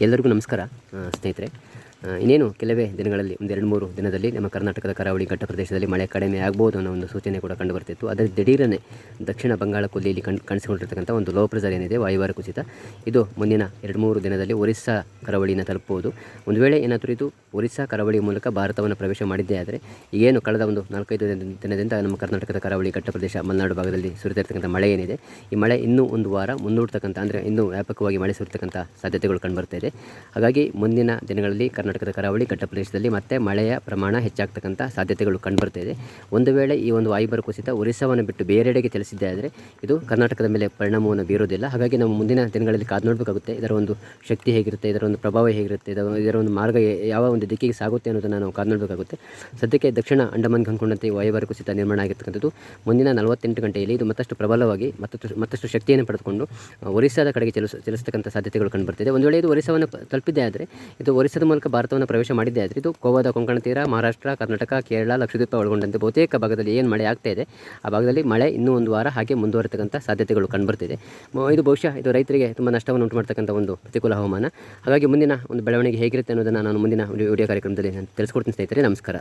ಎಲ್ಲರಿಗೂ ನಮಸ್ಕಾರ ಸ್ನೇಹಿತರೆ. ಇನ್ನೇನು ಕೆಲವೇ ದಿನಗಳಲ್ಲಿ ಒಂದು 2-3 ದಿನದಲ್ಲಿ ನಮ್ಮ ಕರ್ನಾಟಕದ ಕರಾವಳಿ ಘಟ್ಟ ಪ್ರದೇಶದಲ್ಲಿ ಮಳೆ ಕಡಿಮೆ ಆಗ್ಬೋದು ಅನ್ನೋ ಒಂದು ಸೂಚನೆ ಕೂಡ ಕಂಡುಬರ್ತಿತ್ತು. ಅದರ ದಿಢೀರನೆ ದಕ್ಷಿಣ ಬಂಗಾಳ ಕೊಲ್ಲಿಯಲ್ಲಿ ಕಾಣಿಸಿಕೊಂಡಿರ್ತಕ್ಕಂಥ ಒಂದು ಲೋ ಪ್ರೆಷರ್ ಏನಿದೆ, ವಾಯುಭಾರ ಕುಸಿತ, ಇದು ಮುಂದಿನ 2-3 ದಿನದಲ್ಲಿ ಒರಿಸ್ಸಾ ಕರಾವಳಿನ ತಲುಪಬಹುದು. ಒಂದು ವೇಳೆ ಏನಾದರೂ ಇದು ಒರಿಸ್ಸಾ ಕರಾವಳಿಯ ಮೂಲಕ ಭಾರತವನ್ನು ಪ್ರವೇಶ ಮಾಡಿದ್ದೇ ಆದರೆ ಈಗೇನು ಕಳೆದ ಒಂದು 4-5 ದಿನದಿಂದ ನಮ್ಮ ಕರ್ನಾಟಕದ ಕರಾವಳಿ ಘಟ್ಟ ಪ್ರದೇಶ ಮಲೆನಾಡು ಭಾಗದಲ್ಲಿ ಸುರಿತಿರ್ತಕ್ಕಂಥ ಮಳೆ ಏನಿದೆ, ಈ ಮಳೆ ಇನ್ನೂ ಒಂದು ವಾರ ಮುಂದೂಡ್ತಕ್ಕಂಥ, ಅಂದರೆ ಇನ್ನೂ ವ್ಯಾಪಕವಾಗಿ ಮಳೆ ಸುರಿತಕ್ಕಂಥ ಸಾಧ್ಯತೆಗಳು ಕಂಡುಬರ್ತಾ ಇದೆ. ಹಾಗಾಗಿ ಮುಂದಿನ ದಿನಗಳಲ್ಲಿ ಕರ್ನಾಟಕದ ಕರಾವಳಿ ಘಟ್ಟ ಪ್ರದೇಶದಲ್ಲಿ ಮತ್ತೆ ಮಳೆಯ ಪ್ರಮಾಣ ಹೆಚ್ಚಾಗ್ತಕ್ಕಂಥ ಸಾಧ್ಯತೆಗಳು ಕಂಡುಬರ್ತಾ ಇದೆ. ಒಂದು ವೇಳೆ ಈ ಒಂದು ವಾಯುಭಾರ ಕುಸಿತ ಒರಿಸ್ಸಾವನ್ನು ಬಿಟ್ಟು ಬೇರೆಡೆಗೆ ಚಲಿಸಿದ್ದೇ ಆದರೆ ಇದು ಕರ್ನಾಟಕದ ಮೇಲೆ ಪರಿಣಾಮವನ್ನು ಬೀರೋದಿಲ್ಲ. ಹಾಗಾಗಿ ನಾವು ಮುಂದಿನ ದಿನಗಳಲ್ಲಿ ಕಾದು ನೋಡಬೇಕಾಗುತ್ತೆ. ಇದರ ಒಂದು ಶಕ್ತಿ ಹೇಗಿರುತ್ತೆ, ಇದರ ಒಂದು ಪ್ರಭಾವ ಹೇಗಿರುತ್ತೆ, ಇದರ ಒಂದು ಮಾರ್ಗ ಯಾವ ಒಂದು ದಿಕ್ಕಿಗೆ ಸಾಗುತ್ತೆ ಅನ್ನೋದನ್ನು ನಾವು ಕಾದು ನೋಡಬೇಕಾಗುತ್ತೆ. ಸದ್ಯಕ್ಕೆ ದಕ್ಷಿಣ ಅಂಡಮಾನ್ಗೆ ಹೊಂದ್ಕೊಂಡಂತೆ ವಾಯುಭಾರ ಕುಸಿತ ನಿರ್ಮಾಣ ಆಗಿರ್ತಕ್ಕಂಥದ್ದು ಮುಂದಿನ 48 ಗಂಟೆಯಲ್ಲಿ ಇದು ಮತ್ತಷ್ಟು ಪ್ರಬಲವಾಗಿ ಮತ್ತಷ್ಟು ಶಕ್ತಿಯನ್ನು ಪಡೆದುಕೊಂಡು ಒರಿಸ್ಸಾದ ಕಡೆಗೆ ಚಲಿಸತಕ್ಕಂಥ ಸಾಧ್ಯತೆಗಳು ಕಂಡುಬರ್ತಿದೆ. ಒಂದು ವೇಳೆ ಇದು ಒರಿಸ್ಸಾವನ್ನು ತಲುಪಿದ್ದೇ ಆದರೆ, ಇದು ಒರಿಸ್ಸಾದ ಮೂಲಕ ಭಾರತವನ್ನು ಪ್ರವೇಶ ಮಾಡಿದ್ದೇ ಆದರೆ, ಇದು ಗೋವಾದ ಕೊಂಕಣ ತೀರ, ಮಹಾರಾಷ್ಟ್ರ, ಕರ್ನಾಟಕ, ಕೇರಳ, ಲಕ್ಷದ್ವೀಪ ಒಳಗೊಂಡಂತೆ ಬಹುತೇಕ ಭಾಗದಲ್ಲಿ ಏನು ಮಳೆ ಆಗ್ತಾ ಇದೆ ಆ ಭಾಗದಲ್ಲಿ ಮಳೆ ಇನ್ನೂ ಒಂದು ವಾರ ಹಾಗೆ ಮುಂದುವರಿತಕ್ಕಂಥ ಸಾಧ್ಯತೆಗಳು ಕಂಡುಬರ್ತಿದೆ. ಇದು ಬಹುಶಃ ಇದು ರೈತರಿಗೆ ತುಂಬ ನಷ್ಟವನ್ನು ಉಂಟು ಮಾಡ್ತಕ್ಕಂಥ ಒಂದು ಪ್ರತಿಕೂಲ ಹವಾಮಾನ. ಹಾಗಾಗಿ ಮುಂದಿನ ಒಂದು ಬೆಳವಣಿಗೆ ಹೇಗಿರುತ್ತೆ ಅನ್ನೋದನ್ನು ನಾನು ಮುಂದಿನ ವಿಡಿಯೋ ಕಾರ್ಯಕ್ರಮದಲ್ಲಿ ತಿಳಿಸ್ಕೊಡ್ತೀನಿ ಸ್ನೇಹಿತರೆ. ನಮಸ್ಕಾರ.